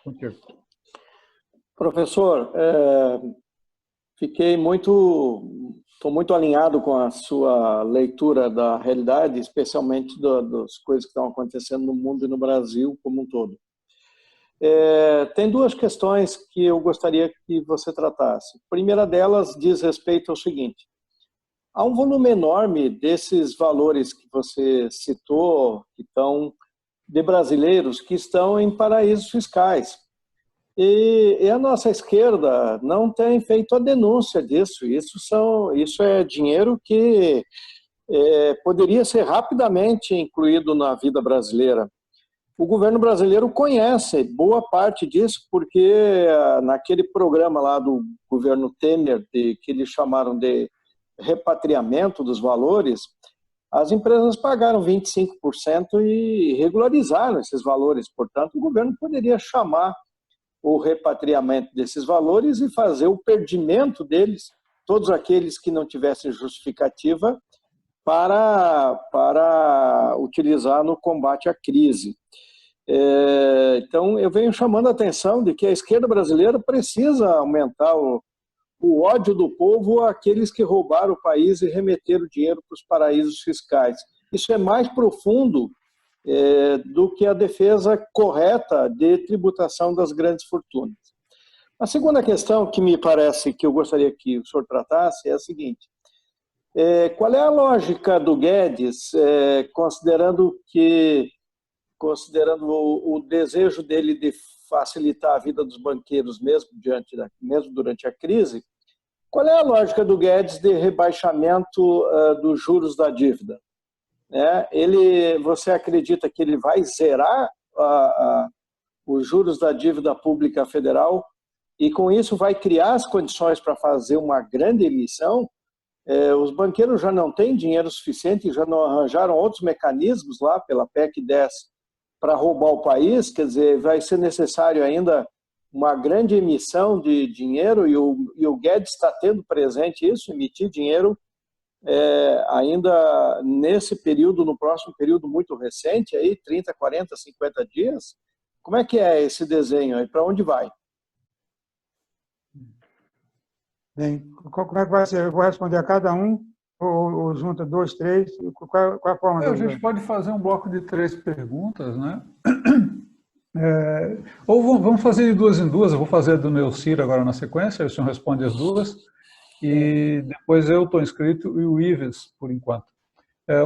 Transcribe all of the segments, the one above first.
Contigo. Professor, estou muito alinhado com a sua leitura da realidade, especialmente das coisas que estão acontecendo no mundo e no Brasil como um todo. Tem duas questões que eu gostaria que você tratasse. A primeira delas diz respeito ao seguinte: há um volume enorme desses valores que você citou, de brasileiros que estão em paraísos fiscais. E a nossa esquerda não tem feito a denúncia disso. Isso é dinheiro que poderia ser rapidamente incluído na vida brasileira. O governo brasileiro conhece boa parte disso, porque naquele programa lá do governo Temer, que eles chamaram de repatriamento dos valores, as empresas pagaram 25% e regularizaram esses valores. Portanto, o governo poderia chamar o repatriamento desses valores e fazer o perdimento deles, todos aqueles que não tivessem justificativa, para utilizar no combate à crise. Então, eu venho chamando a atenção de que a esquerda brasileira precisa aumentar o ódio do povo àqueles que roubaram o país e remeteram o dinheiro para os paraísos fiscais. Isso é mais profundo do que a defesa correta de tributação das grandes fortunas. A segunda questão que me parece que eu gostaria que o senhor tratasse é a seguinte: qual é a lógica do Guedes, considerando o desejo dele de facilitar a vida dos banqueiros mesmo durante a crise, qual é a lógica do Guedes de rebaixamento dos juros da dívida? Você acredita que ele vai zerar os juros da dívida pública federal e, com isso, vai criar as condições para fazer uma grande emissão? Os banqueiros já não têm dinheiro suficiente, já não arranjaram outros mecanismos lá pela PEC 10 para roubar o país. Quer dizer, vai ser necessário ainda uma grande emissão de dinheiro e o Guedes está tendo presente isso, emitir dinheiro ainda nesse período, no próximo período muito recente, aí 30, 40, 50 dias. Como é que é esse desenho aí? Para onde vai? Bem, como é que vai ser? Eu vou responder a cada um, ou junta dois, três? Qual a forma? A gente pode fazer um bloco de 3 perguntas, né? Ou vamos fazer de 2 em 2. Eu vou fazer a do Neucir agora na sequência, o senhor responde as 2, e depois eu estou inscrito e o Ives, por enquanto.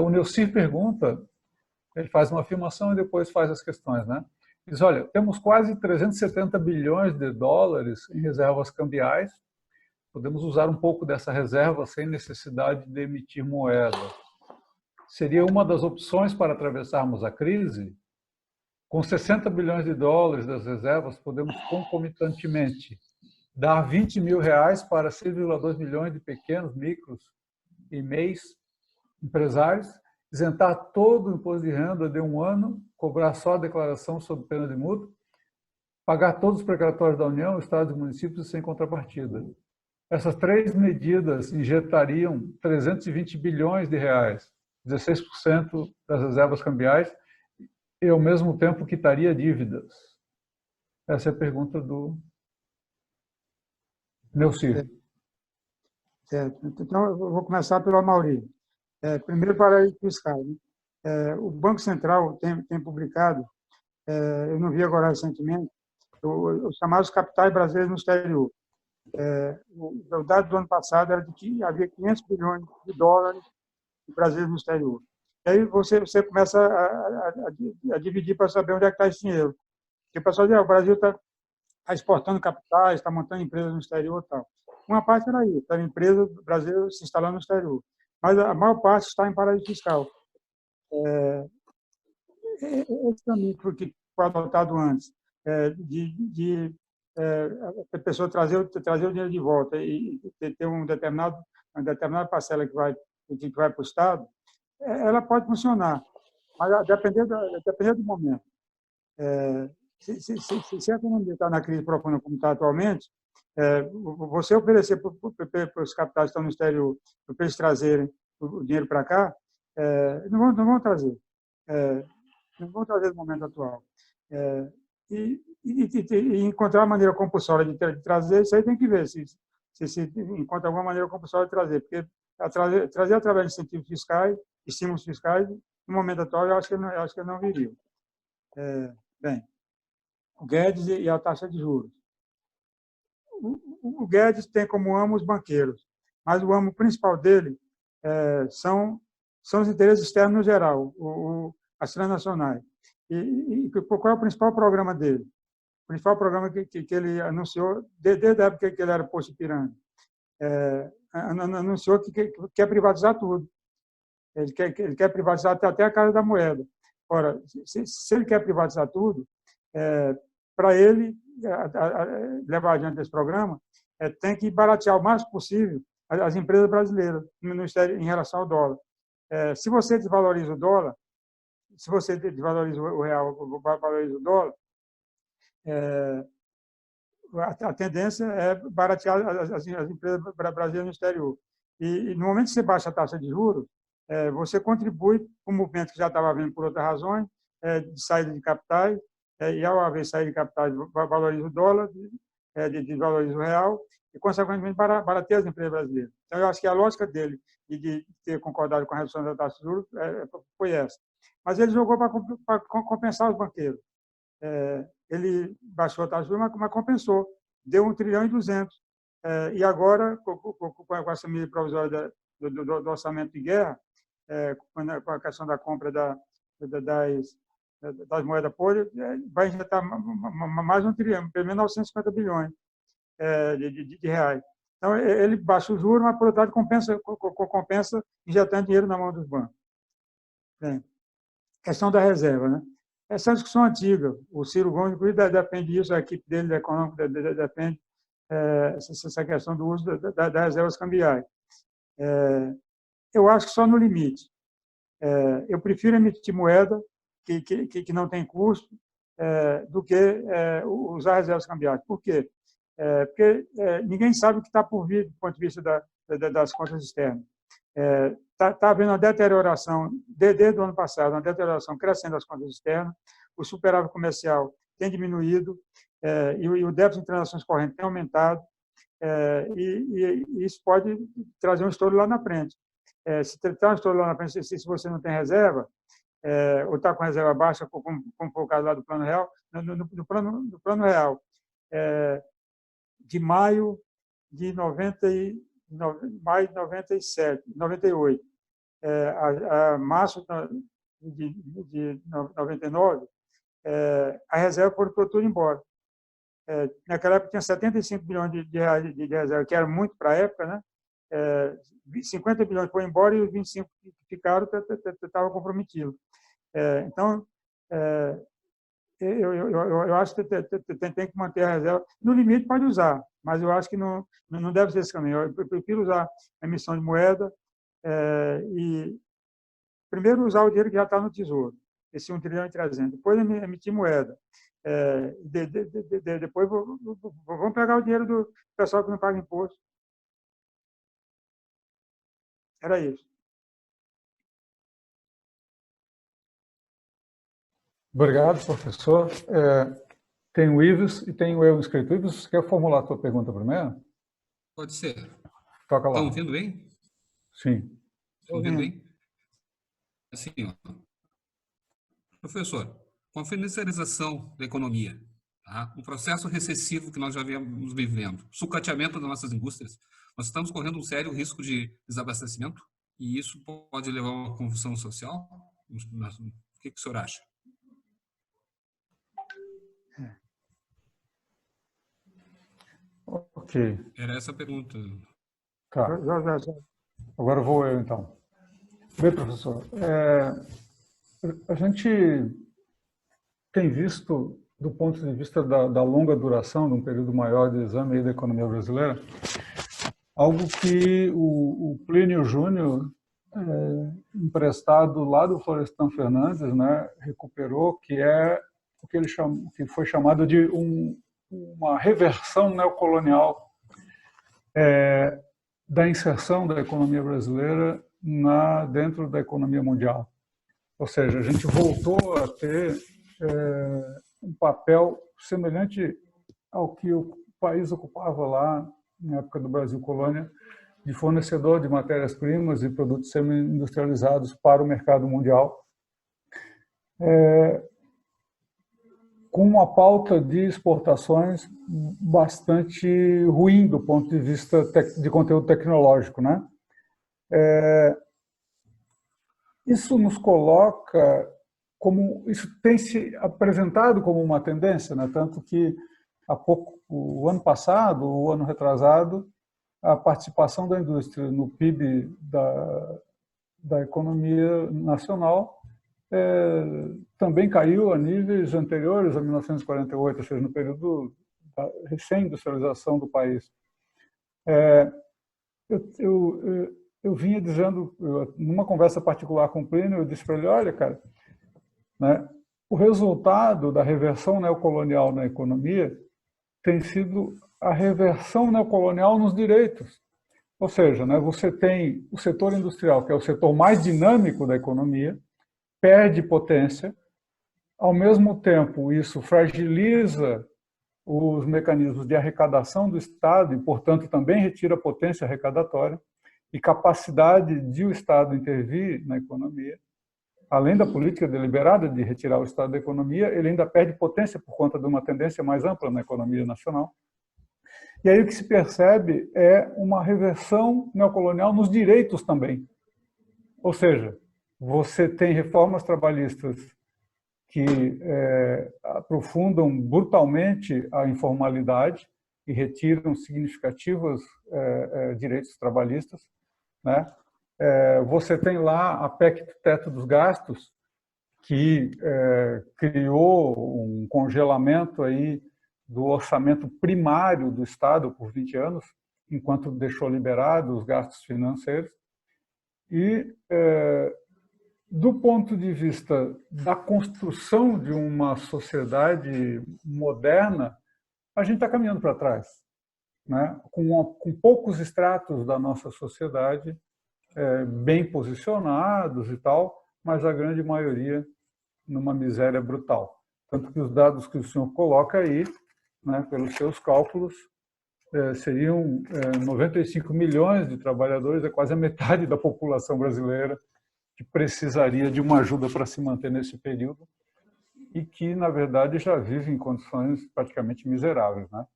O Neucir pergunta, ele faz uma afirmação e depois faz as questões, né? Diz: olha, temos quase 370 bilhões de dólares em reservas cambiais. Podemos usar um pouco dessa reserva sem necessidade de emitir moeda. Seria uma das opções para atravessarmos a crise? Com 60 bilhões de dólares das reservas, podemos concomitantemente dar 20 mil reais para 6,2 milhões de pequenos, micros e MEIs empresários, isentar todo o imposto de renda de 1 ano, cobrar só a declaração sob pena de multa, pagar todos os precatórios da União, Estados e municípios sem contrapartida. Essas 3 medidas injetariam 320 bilhões de reais, 16% das reservas cambiais, e ao mesmo tempo quitaria dívidas. Essa é a pergunta do Neucir. Certo. Então, eu vou começar pelo Amaury. Primeiro, paraíso fiscal. O Banco Central tem publicado, eu não vi agora recentemente, os chamados capitais brasileiros no exterior. O dado do ano passado era de que havia 500 bilhões de dólares de brasileiros no exterior. E aí você começa a dividir para saber onde é que está esse dinheiro. Porque o pessoal diz: o Brasil está exportando capitais, está montando empresas no exterior e tal. Uma parte era isso, era empresa brasileira se instalando no exterior. Mas a maior parte está em paraíso fiscal. Esse caminho que foi adotado antes, a pessoa trazer o dinheiro de volta e ter uma determinada parcela que vai para o Estado, ela pode funcionar, mas dependendo do momento. Se a economia está na crise profunda como está atualmente, você oferecer para os capitais que estão no exterior, para eles trazerem o dinheiro para cá, não vão trazer. Não vão trazer no momento atual. e encontrar a maneira compulsória de trazer, isso aí tem que ver se encontra alguma maneira compulsória de trazer, porque trazer através de incentivos fiscais, estímulos fiscais, no momento atual, eu acho que não viria. Bem, o Guedes e a taxa de juros. O Guedes tem como amo os banqueiros, mas o amo principal dele são os interesses externos no geral, as transnacionais. E qual é o principal programa dele? O principal programa que ele anunciou desde a época que ele era posto Ipiranga. Anunciou que quer privatizar tudo. Ele quer privatizar até a Casa da Moeda. Ora, se ele quer privatizar tudo, para ele levar adiante esse programa, tem que baratear o mais possível as empresas brasileiras em relação ao dólar. Se você desvaloriza o dólar, se você desvaloriza o real, valoriza o dólar, a tendência é baratear as empresas brasileiras no exterior. E no momento que você baixa a taxa de juros, você contribui para um movimento que já estava havendo por outras razões, de saída de capitais, e ao haver saída de capitais, valoriza o dólar, desvaloriza o real, e, consequentemente, barateia as empresas brasileiras. Então, eu acho que a lógica dele de ter concordado com a redução da taxa de juros foi essa. Mas ele jogou para compensar os banqueiros. Ele baixou a taxa de juros, mas compensou. Deu 1,2 trilhão. E agora, com essa medida provisória do orçamento de guerra, com a questão da compra das moedas podres, vai injetar mais 1 trilhão, pelo menos 950 bilhões de reais. Então, ele baixa o juros, mas, por outro lado, compensa injetando dinheiro na mão dos bancos. Questão da reserva, né? Essa é uma discussão antiga. O Ciro Gomes, inclusive, depende disso, a equipe dele, da econômica, depende essa questão do uso das reservas cambiais. Eu acho que só no limite. Eu prefiro emitir moeda que não tem custo do que usar reservas cambiais. Por quê? Porque ninguém sabe o que está por vir do ponto de vista das contas externas. Está havendo uma deterioração, desde o ano passado, uma deterioração crescente das contas externas, o superávit comercial tem diminuído e o déficit de transações correntes tem aumentado, e isso pode trazer um estouro lá na frente. Se tratar um estouro lá na frente, se você não tem reserva, ou está com reserva baixa, como foi o caso lá do Plano Real, no plano Real, de maio de 98, a março de 99, a reserva foi tudo embora. Naquela época tinha 75 bilhões de reais de reserva, que era muito para a época, né? 50 bilhões foi embora e os 25 que ficaram estavam comprometidos. Então, eu acho que tem que manter a reserva. No limite, pode usar, mas eu acho que não deve ser esse caminho. Eu prefiro usar a emissão de moeda e, primeiro, usar o dinheiro que já está no Tesouro, esse 1,3 trilhão. Depois, emitir moeda. Depois, vamos pegar o dinheiro do pessoal que não paga imposto. Era isso. Obrigado, professor. Tem o Ives e tem o eu inscrito. Ives, você quer formular a sua pergunta primeiro? Pode ser. Toca lá. Estão ouvindo bem? Sim. Estão ouvindo bem? Assim, ó. Professor, com a financiarização da economia, tá? Um processo recessivo que nós já viemos vivendo, sucateamento das nossas indústrias, nós estamos correndo um sério risco de desabastecimento e isso pode levar a uma convulsão social? O que o senhor acha? Ok. Era essa a pergunta. Tá. Agora vou eu, então. Bem, professor, a gente tem visto, do ponto de vista da longa duração, de um período maior de exame da economia brasileira, algo que o Plínio Júnior, emprestado lá do Florestan Fernandes, né, recuperou, que é o que que foi chamado de uma reversão neocolonial da inserção da economia brasileira dentro da economia mundial. Ou seja, a gente voltou a ter um papel semelhante ao que o país ocupava lá na época do Brasil colônia, de fornecedor de matérias-primas e produtos semi-industrializados para o mercado mundial, com uma pauta de exportações bastante ruim do ponto de vista de conteúdo tecnológico, né? Isso nos coloca como isso tem se apresentado como uma tendência, né? Tanto que o ano passado, o ano retrasado, a participação da indústria no PIB da economia nacional também caiu a níveis anteriores a 1948, ou seja, no período da recém-industrialização do país. Eu vinha dizendo, numa conversa particular com o Plínio, eu disse para ele, olha, cara, né, o resultado da reversão neocolonial na economia tem sido a reversão neocolonial nos direitos. Ou seja, né, você tem o setor industrial, que é o setor mais dinâmico da economia, perde potência, ao mesmo tempo isso fragiliza os mecanismos de arrecadação do Estado e, portanto, também retira potência arrecadatória e capacidade de o Estado intervir na economia. Além da política deliberada de retirar o Estado da economia, ele ainda perde potência por conta de uma tendência mais ampla na economia nacional. E aí o que se percebe é uma reversão neocolonial nos direitos também. Ou seja, você tem reformas trabalhistas que aprofundam brutalmente a informalidade e retiram significativos direitos trabalhistas, né? Você tem lá a PEC do teto dos gastos, que criou um congelamento aí do orçamento primário do Estado por 20 anos, enquanto deixou liberados os gastos financeiros. E, do ponto de vista da construção de uma sociedade moderna, a gente está caminhando para trás, né? Com poucos estratos da nossa sociedade bem posicionados e tal, mas a grande maioria numa miséria brutal. Tanto que os dados que o senhor coloca aí, né, pelos seus cálculos, seriam 95 milhões de trabalhadores, é quase a metade da população brasileira que precisaria de uma ajuda para se manter nesse período e que, na verdade, já vive em condições praticamente miseráveis, né?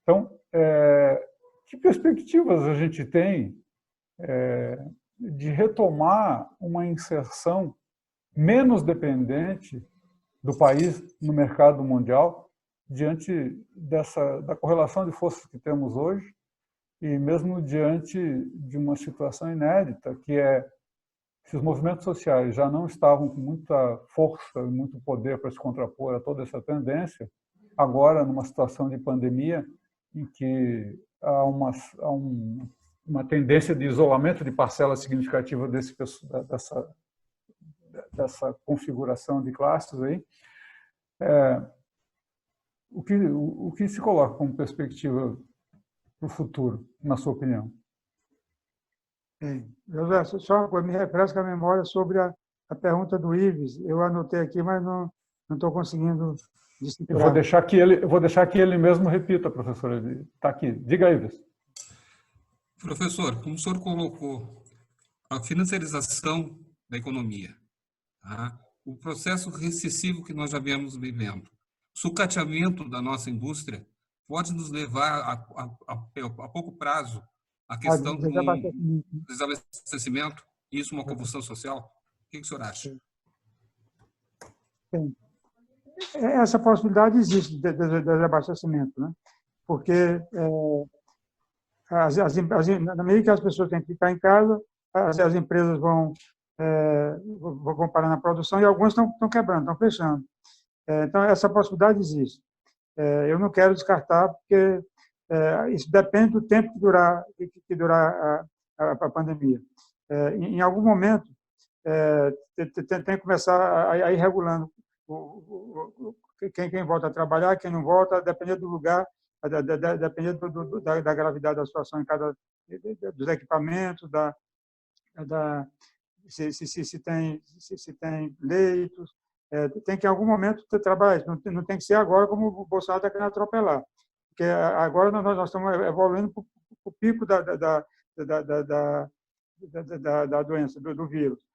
Então, que perspectivas a gente tem de retomar uma inserção menos dependente do país no mercado mundial diante da correlação de forças que temos hoje e mesmo diante de uma situação inédita, que se os movimentos sociais já não estavam com muita força e muito poder para se contrapor a toda essa tendência, agora, numa situação de pandemia, em que há uma tendência de isolamento de parcela significativa dessa configuração de classes aí, o que se coloca como perspectiva para o futuro, na sua opinião? José, só me refresca a memória sobre a pergunta do Ives. Eu anotei aqui, mas não estou conseguindo decifrar. Eu vou deixar que ele mesmo repita, professor. Ele está aqui. Diga, Ives. Professor, como o senhor colocou, a financiarização da economia, tá? O processo recessivo que nós já viemos vivendo, o sucateamento da nossa indústria pode nos levar a pouco prazo a questão do desabastecimento, e isso uma convulsão social? O que o senhor acha? Bem, essa possibilidade existe de desabastecimento, né? Porque na medida que as pessoas têm que ficar em casa, as empresas vão parar na produção e algumas estão quebrando, estão fechando. Então, essa possibilidade existe. Eu não quero descartar, porque isso depende do tempo que durar a pandemia. Em algum momento, tem que começar a ir regulando quem volta a trabalhar, quem não volta, dependendo do lugar, dependendo da gravidade da situação em dos equipamentos, se tem leitos, tem que, em algum momento, trabalhar isso. Não tem que ser agora como o Bolsonaro está querendo atropelar. Porque agora nós estamos evoluindo para o pico da doença, do vírus.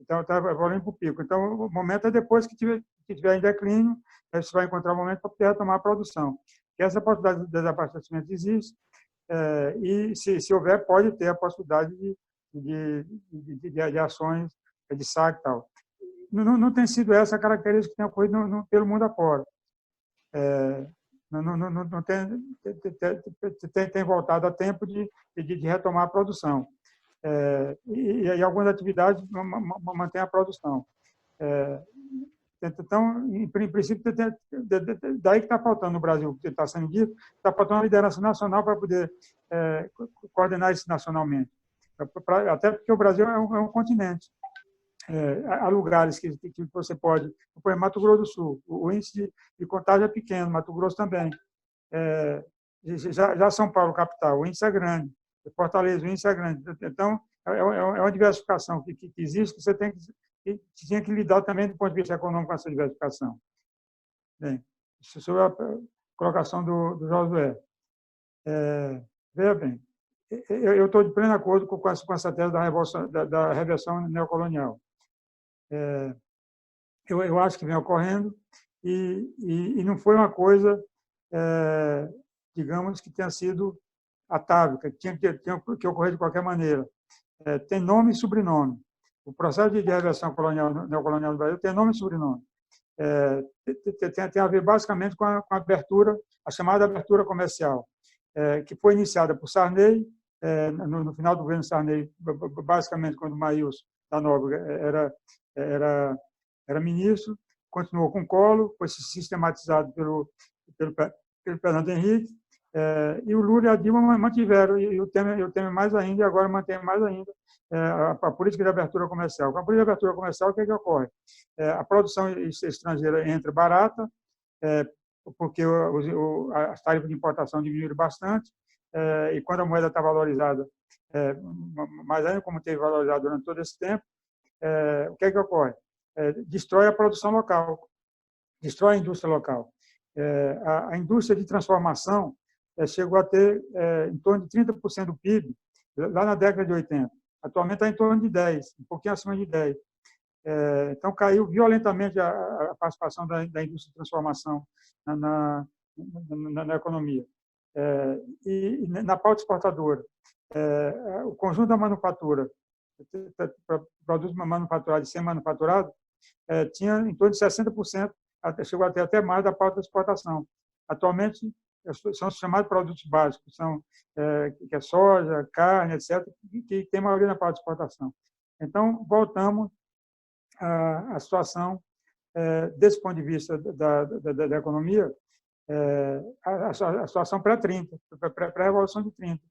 Então, está evoluindo para o pico. Então, o momento é depois que tiver em declínio, você vai encontrar um momento para poder retomar a produção. E essa possibilidade de desabastecimento existe, e, se houver, pode ter a possibilidade de ações de saque e tal. Não tem sido essa a característica que tem ocorrido pelo mundo afora. Não tem voltado a tempo de retomar a produção. E algumas atividades mantêm a produção. Então, em princípio, daí que está faltando no Brasil, que está sendo dito, está faltando uma liderança nacional para poder coordenar isso nacionalmente. Até porque o Brasil é um continente. Há lugares que você pode... Por exemplo, Mato Grosso do Sul, o índice de contágio é pequeno, Mato Grosso também. Já São Paulo, capital, o índice é grande. Fortaleza, o índice é grande. Então, é uma diversificação que existe, que você tinha que lidar também do ponto de vista econômico com essa diversificação. Bem, sobre a colocação do Josué. Veja bem, eu estou de pleno acordo com essa tese da reversão neocolonial. Eu acho que vem ocorrendo e não foi uma coisa, digamos, que tenha sido atávica, que tinha que ocorrer de qualquer maneira. Tem nome e sobrenome. O processo de reversão neocolonial do Brasil tem nome e sobrenome. Tem a ver basicamente com a abertura, a chamada abertura comercial, que foi iniciada por Sarney, no final do governo Sarney, basicamente quando Maílson da Nóbrega era ministro, continuou com Collor, foi sistematizado pelo Fernando Henrique, e o Lula e a Dilma mantiveram, e o Temer mais ainda, e agora mantém mais ainda, a política de abertura comercial. Com a política de abertura comercial, o que ocorre? A produção estrangeira entra barata, porque as tarifas de importação diminuíram bastante, e quando a moeda está valorizada, mas ainda como teve valorizado durante todo esse tempo, o que ocorre? Destrói a produção local, destrói a indústria local. A indústria de transformação chegou a ter em torno de 30% do PIB lá na década de 80. Atualmente está em torno de 10%, um pouquinho acima de 10%. Então, caiu violentamente a participação da indústria de transformação na economia. E na pauta exportadora, o conjunto da manufatura, produtos manufaturados e sem-manufaturado, tinha em torno de 60%, chegou a ter até mais da pauta de exportação. Atualmente, são os chamados produtos básicos, que é soja, carne, etc., que tem maioria na pauta de exportação. Então, voltamos à situação, desse ponto de vista da economia, a situação pré-30, pré-revolução de 30.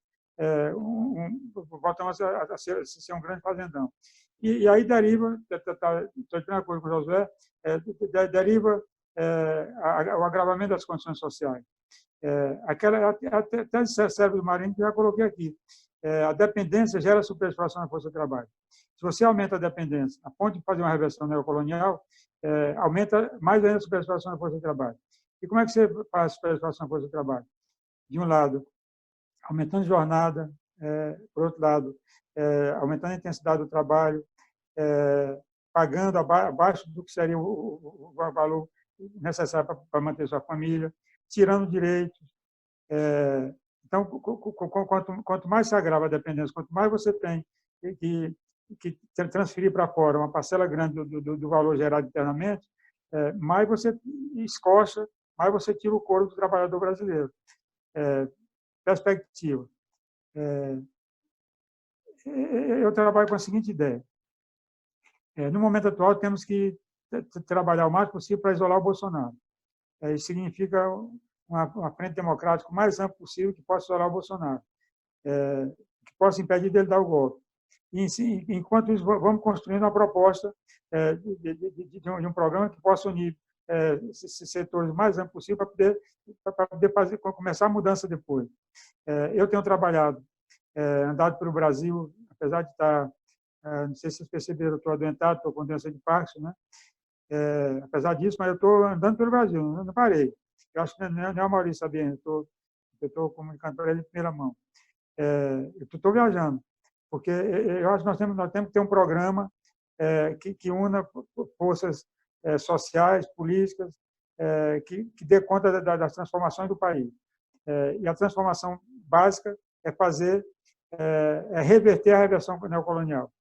Voltamos a ser um grande fazendão. E aí deriva, estou de acordo com o Josué, deriva o agravamento das condições sociais. Até o cérebro do Marinho, que já coloquei aqui. A dependência gera superexploração na força de trabalho. Se você aumenta a dependência, a ponto de fazer uma reversão neocolonial, aumenta mais ainda a superexploração na força de trabalho. E como é que você faz a superexploração na força de trabalho? De um lado, aumentando jornada, por outro lado, aumentando a intensidade do trabalho, pagando abaixo do que seria o valor necessário para manter sua família, tirando direitos. Então, quanto mais se agrava a dependência, quanto mais você tem que transferir para fora uma parcela grande do valor gerado internamente, mais você escocha, mais você tira o couro do trabalhador brasileiro. Perspectiva. Eu trabalho com a seguinte ideia. No momento atual, temos que trabalhar o mais possível para isolar o Bolsonaro. Isso significa uma frente democrática o mais ampla possível que possa isolar o Bolsonaro, que possa impedir dele dar o golpe. E, enquanto isso, vamos construindo uma proposta de um programa que possa unir esses setores o mais amplo possível para poder começar a mudança depois. Eu tenho trabalhado, andado pelo Brasil, apesar de estar, não sei se vocês perceberam, eu estou adoentado, estou com doença de Parkinson, né? apesar disso, mas eu estou andando pelo Brasil, não parei. Eu acho que não é o Maurício sabendo, eu estou comunicando para ele em primeira mão. Eu estou viajando, porque eu acho que nós temos que ter um programa que una forças sociais, políticas, que dê conta das transformações do país. E a transformação básica é reverter a reversão neocolonial.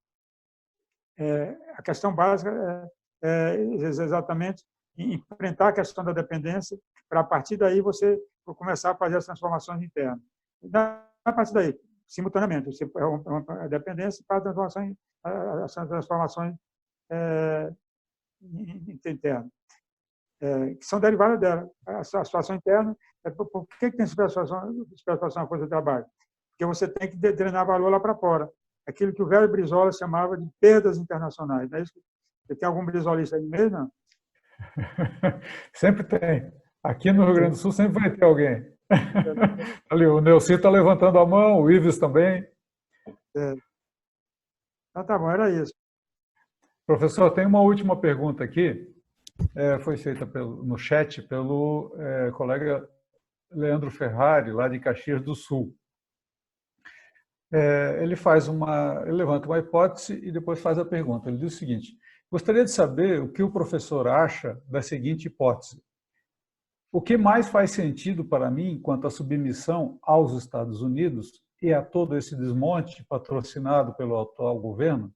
A questão básica é exatamente enfrentar a questão da dependência, para a partir daí você começar a fazer as transformações internas. A partir daí, simultaneamente, você a dependência para as transformações internas, que são derivadas dela. A situação interna, por que tem superfação na força de trabalho? Porque você tem que drenar valor lá para fora. Aquilo que o velho Brizola chamava de perdas internacionais. Não é isso? Você tem algum brisolista aí mesmo? Não? Sempre tem. Aqui no Rio Grande do Sul sempre vai ter alguém. Ali, o Neuci está levantando a mão, o Ives também. Então, tá bom, era isso. Professor, tem uma última pergunta aqui. Foi feita no chat pelo colega Leandro Ferrari, lá de Caxias do Sul. Ele levanta uma hipótese e depois faz a pergunta. Ele diz o seguinte: gostaria de saber o que o professor acha da seguinte hipótese. O que mais faz sentido para mim quanto à submissão aos Estados Unidos e a todo esse desmonte patrocinado pelo atual governo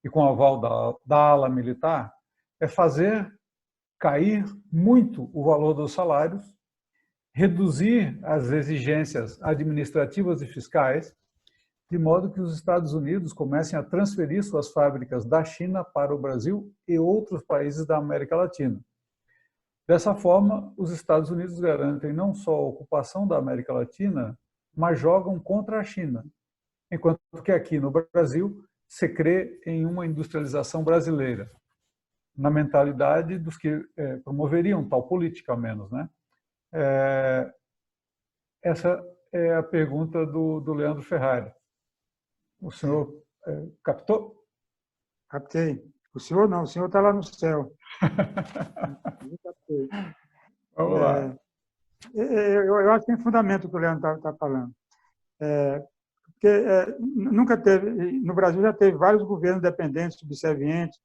e com aval da ala militar é fazer cair muito o valor dos salários, reduzir as exigências administrativas e fiscais, de modo que os Estados Unidos comecem a transferir suas fábricas da China para o Brasil e outros países da América Latina. Dessa forma, os Estados Unidos garantem não só a ocupação da América Latina, mas jogam contra a China, enquanto que aqui no Brasil se crê em uma industrialização brasileira, na mentalidade dos que promoveriam tal política, ao menos, né? Essa é a pergunta do Leandro Ferrari. O senhor captou? Captei. O senhor não, o senhor está lá no céu. Vamos lá. Eu acho que tem fundamento o que o Leandro está falando. Porque nunca teve, no Brasil já teve vários governos dependentes, subservientes,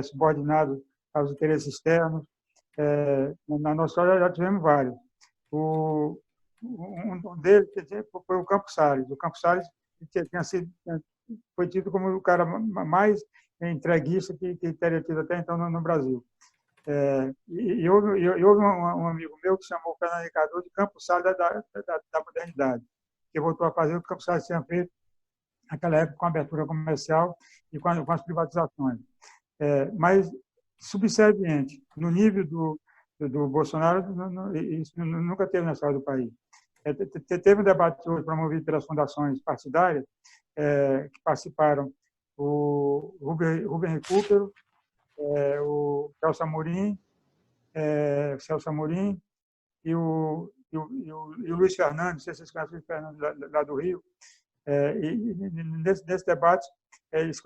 subordinados aos interesses externos. Na nossa história já tivemos vários. Um deles foi o Campos Salles. O Campos Salles foi tido como o cara mais entreguista que teria tido até então no Brasil. E houve um amigo meu que chamou o Fernando Cardoso de Campos Salles da modernidade, que voltou a fazer o que o Campos Salles tinha feito naquela época com a abertura comercial e com as privatizações. Mas subserviente, no nível do Bolsonaro, isso nunca teve na história do país. Teve um debate hoje promovido pelas fundações partidárias que participaram o Rubem Recupero, o Celso Amorim e o Luiz Fernando, não sei se vocês conhecem o Luiz Fernando lá do Rio. Nesse debate, eles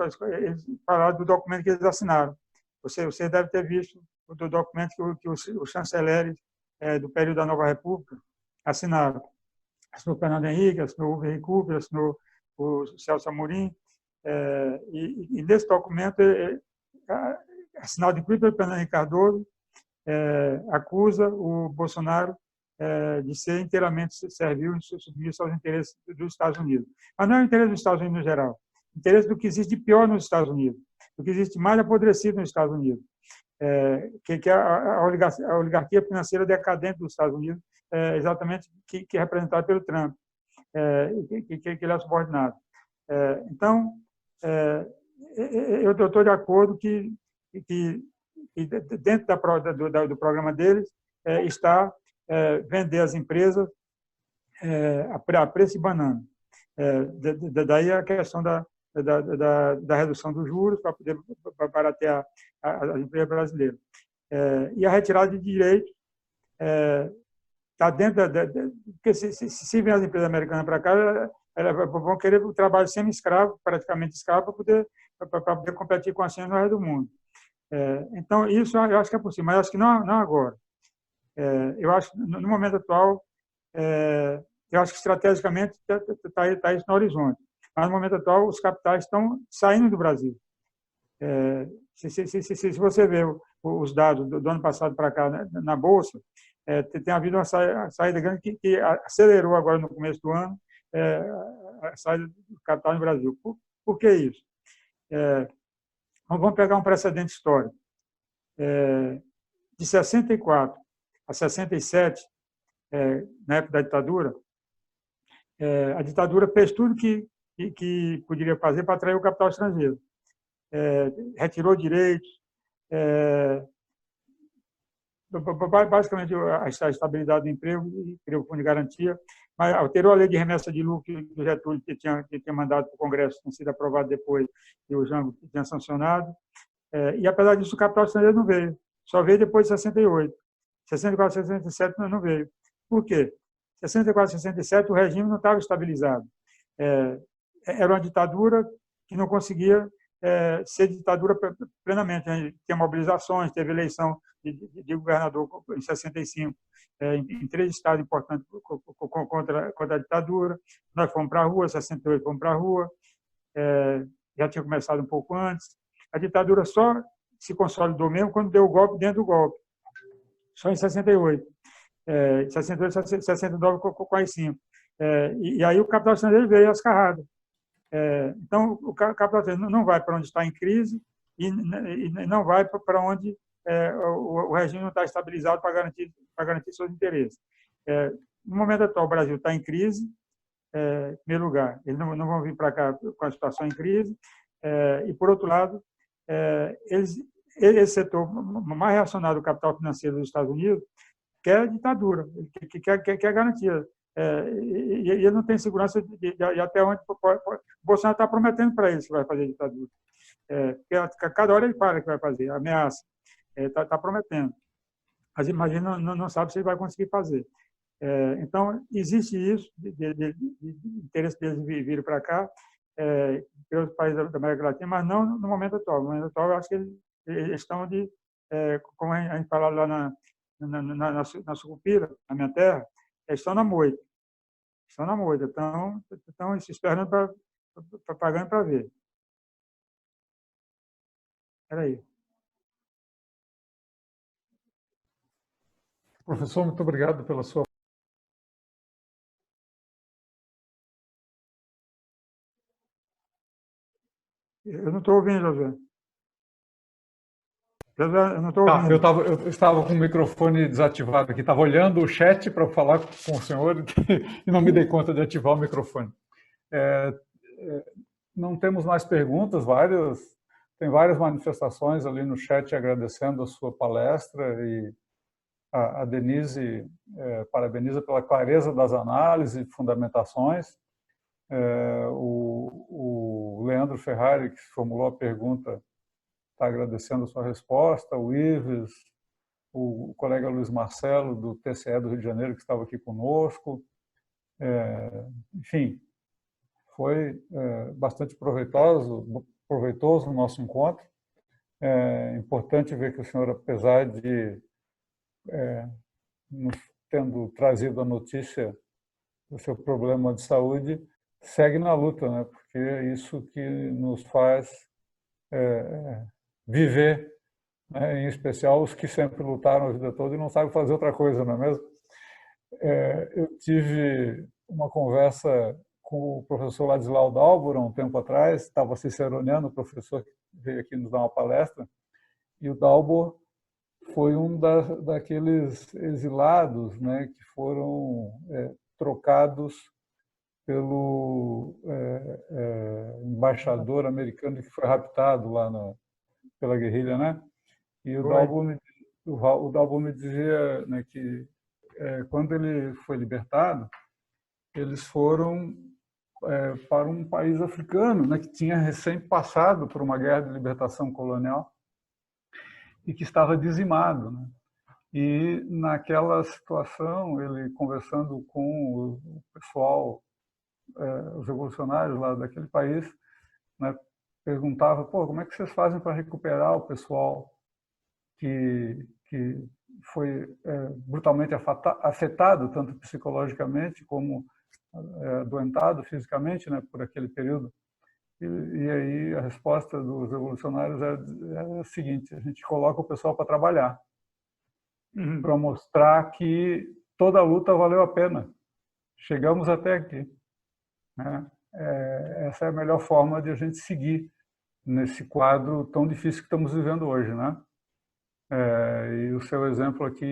falaram do documento que eles assinaram. Você deve ter visto o documento que os chanceleres do período da Nova República assinaram. Assinou o Fernando Henrique, assinou o Rubem Recupero, assinou o Celso Amorim. E nesse documento, assinado inclusive pelo Fernando Henrique Cardoso, acusa o Bolsonaro de ser inteiramente servil e submisso aos interesses dos Estados Unidos. Mas não é o interesse dos Estados Unidos no geral, o interesse do que existe de pior nos Estados Unidos, do que existe mais apodrecido nos Estados Unidos, que é a oligarquia financeira decadente dos Estados Unidos, exatamente que é representada pelo Trump, que ele é subordinado. Então, eu estou de acordo que dentro do programa deles está vender as empresas a preço de banana. Daí a questão da redução dos juros para poder baratear as empresas brasileiras. E a retirada de direitos está dentro porque se vem as empresas americanas para cá, elas vão querer o trabalho semi-escravo, praticamente escravo, para poder competir com a China no resto do mundo. Então, isso eu acho que é possível, mas acho que não agora. Eu acho que, no momento atual, eu acho que estrategicamente está isso no horizonte. Mas, no momento atual, os capitais estão saindo do Brasil. Se você ver os dados do ano passado para cá na Bolsa, tem havido uma saída grande que acelerou agora no começo do ano a saída do capital no Brasil. Por que isso? Vamos pegar um precedente histórico. De 64 a 67, na época da ditadura, a ditadura fez tudo que poderia fazer para atrair o capital estrangeiro. Retirou direitos, basicamente a estabilidade do emprego com garantia, mas alterou a lei de remessa de lucro que o Getúlio tinha mandado para o Congresso, tinha sido aprovado depois, e o Jango tinha sancionado. E, apesar disso, o capital estrangeiro não veio. Só veio depois de 68. 64, 67 não veio. Por quê? 64, 67 o regime não estava estabilizado. Era uma ditadura que não conseguia ser ditadura plenamente. Tinha mobilizações, teve eleição de governador em 65, em 3 estados importantes contra a ditadura. Nós fomos para a rua, 68 fomos para a rua, já tinha começado um pouco antes. A ditadura só se consolidou mesmo quando deu o golpe dentro do golpe. Só em 68. 68, 69 com as 5. E aí o capital estrangeiro veio às carradas. Então, o capital estrangeiro não vai para onde está em crise e não vai para onde o regime não está estabilizado para garantir seus interesses. No momento atual, o Brasil está em crise, em primeiro lugar. Eles não vão vir para cá com a situação em crise. E, por outro lado, esse setor mais reacionado ao capital financeiro dos Estados Unidos quer ditadura, quer garantia. E ele não tem segurança de até onde o Bolsonaro está prometendo para eles que vai fazer ditadura. Porque cada hora ele fala que vai fazer, ameaça, está prometendo. Mas imagina, não sabe se ele vai conseguir fazer. Então, existe isso, de interesse deles virem para cá, pelos países da América Latina, mas não no momento atual. No momento atual, eu acho que eles estão como a gente fala lá na Sucupira, na minha terra, eles estão na moita. Estão na moita. Estão esperando pagando para ver. Era aí. Professor, muito obrigado pela sua... Eu não estou ouvindo, José. José, eu não estou ouvindo. Eu estava com o microfone desativado aqui, estava olhando o chat para falar com o senhor e não me dei conta de ativar o microfone. Não temos mais perguntas, tem várias manifestações ali no chat agradecendo a sua palestra e a Denise parabeniza pela clareza das análises e fundamentações. O Leandro Ferrari, que formulou a pergunta, está agradecendo a sua resposta. O Ives, o colega Luiz Marcelo, do TCE do Rio de Janeiro, que estava aqui conosco. Enfim, foi bastante proveitoso o nosso encontro. É importante ver que o senhor, apesar de nos tendo trazido a notícia do seu problema de saúde, segue na luta, né? Porque é isso que nos faz viver, né? Em especial os que sempre lutaram a vida toda e não sabem fazer outra coisa, não é mesmo? Eu tive uma conversa com o professor Ladislau Dalbora um tempo atrás, estava ciceroneando, o professor que veio aqui nos dar uma palestra, e o Dalbor foi um daqueles exilados, né, que foram trocados pelo embaixador americano que foi raptado lá pela guerrilha, né? E o Dalbor me dizia, né, que quando ele foi libertado, eles foram para um país africano, né, que tinha recém passado por uma guerra de libertação colonial e que estava dizimado, né? E naquela situação, ele conversando com o pessoal, os revolucionários lá daquele país, né, perguntava: pô, como é que vocês fazem para recuperar o pessoal que foi brutalmente afetado, tanto psicologicamente como adoentado fisicamente, né, por aquele período. E aí a resposta dos revolucionários é a seguinte: a gente coloca o pessoal para trabalhar, para mostrar que toda a luta valeu a pena. Chegamos até aqui, né? Essa é a melhor forma de a gente seguir nesse quadro tão difícil que estamos vivendo hoje, né? E o seu exemplo aqui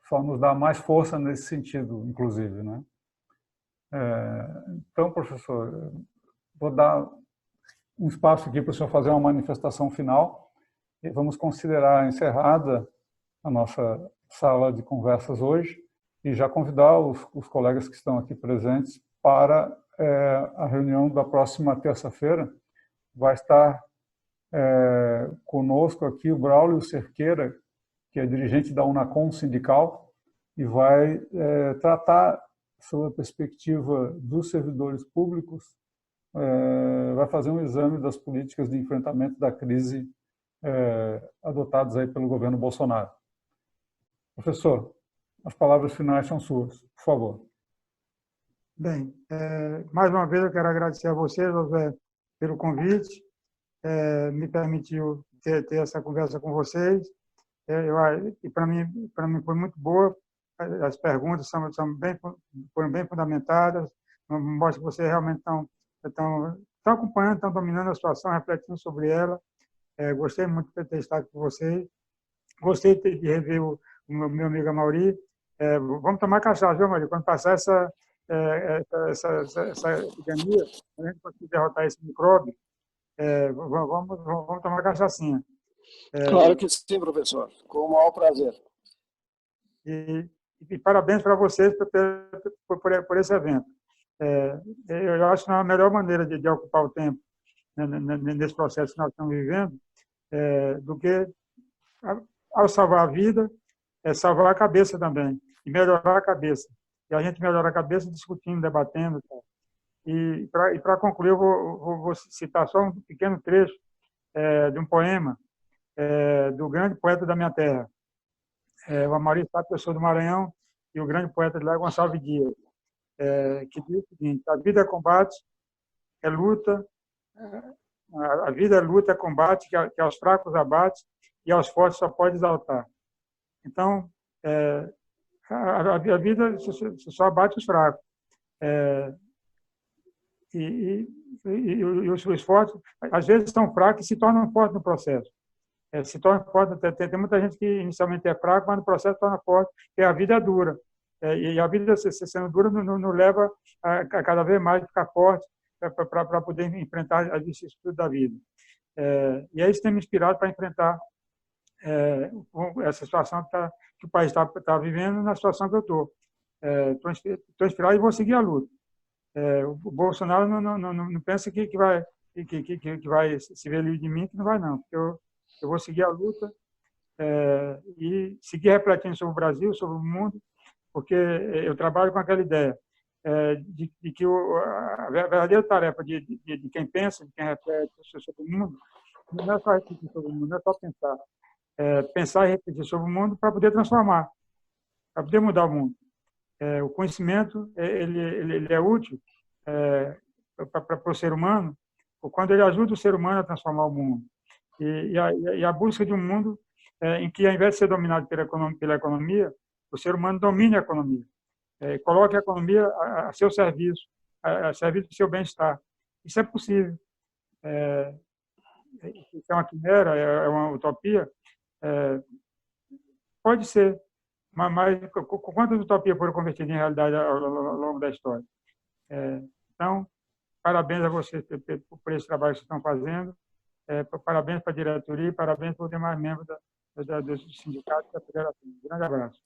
só nos dá mais força nesse sentido, inclusive, né? Então, professor, vou dar um espaço aqui para o senhor fazer uma manifestação final e vamos considerar encerrada a nossa sala de conversas hoje e já convidar os colegas que estão aqui presentes para a reunião da próxima terça-feira. Vai estar conosco aqui o Braulio Cerqueira, que é dirigente da Unacom sindical, e vai tratar sobre a perspectiva dos servidores públicos, vai fazer um exame das políticas de enfrentamento da crise adotadas aí pelo governo Bolsonaro. Professor, as palavras finais são suas, por favor. Bem, mais uma vez eu quero agradecer a você, José, pelo convite, me permitiu ter essa conversa com vocês, e para mim foi muito boa, as perguntas foram bem fundamentadas, mostra que vocês realmente estão acompanhando, estão dominando a situação, refletindo sobre ela. Gostei muito de ter estado com vocês, gostei de rever o meu amigo Amaury. Vamos tomar cachaça, viu, Amaury? Quando passar essa epidemia, a gente conseguir derrotar esse micróbio, vamos tomar cachaçinha. Claro que sim, professor, com o maior prazer. E parabéns para vocês por esse evento. Eu acho que é a melhor maneira de ocupar o tempo, né, nesse processo que nós estamos vivendo, do que, ao salvar a vida, salvar a cabeça também, e melhorar a cabeça. E a gente melhora a cabeça discutindo, debatendo. E para concluir, eu vou citar só um pequeno trecho de um poema do grande poeta da minha terra. O Amaury sabe que eu sou do Maranhão, e o grande poeta de lá é Gonçalves Dias, que diz o seguinte: a vida é combate, é luta, a vida é luta, é combate, que aos fracos abate e aos fortes só pode exaltar. Então, a vida só abate os fracos. E os fortes, às vezes, estão fracos e se tornam fortes no processo. Se torna forte, tem muita gente que inicialmente é fraco, mas no processo se torna forte, porque a vida é dura. E a vida, sendo dura, não leva a cada vez mais ficar forte para poder enfrentar as vicissitudes da vida. E é isso que tem me inspirado para enfrentar essa situação que o país está vivendo, na situação que eu estou. Estou inspirado e vou seguir a luta. O Bolsonaro não pensa que vai se ver livre de mim, que não vai não, porque eu vou seguir a luta e seguir refletindo sobre o Brasil, sobre o mundo, porque eu trabalho com aquela ideia de que a verdadeira tarefa de quem pensa, de quem reflete sobre o mundo, não é só refletir sobre o mundo, não é só pensar. Pensar e refletir sobre o mundo para poder transformar, para poder mudar o mundo. O conhecimento ele é útil para o ser humano quando ele ajuda o ser humano a transformar o mundo. E a busca de um mundo em que, ao invés de ser dominado pela economia, o ser humano domine a economia. Coloque a economia a seu serviço, a serviço do seu bem-estar. Isso é possível. Isso é uma quimera, é uma utopia? Pode ser. Mas quantas utopias foram convertidas em realidade ao longo da história? Então, parabéns a vocês por esse trabalho que vocês estão fazendo, parabéns para a diretoria, parabéns para os demais membros dos sindicatos da federação. Um grande abraço.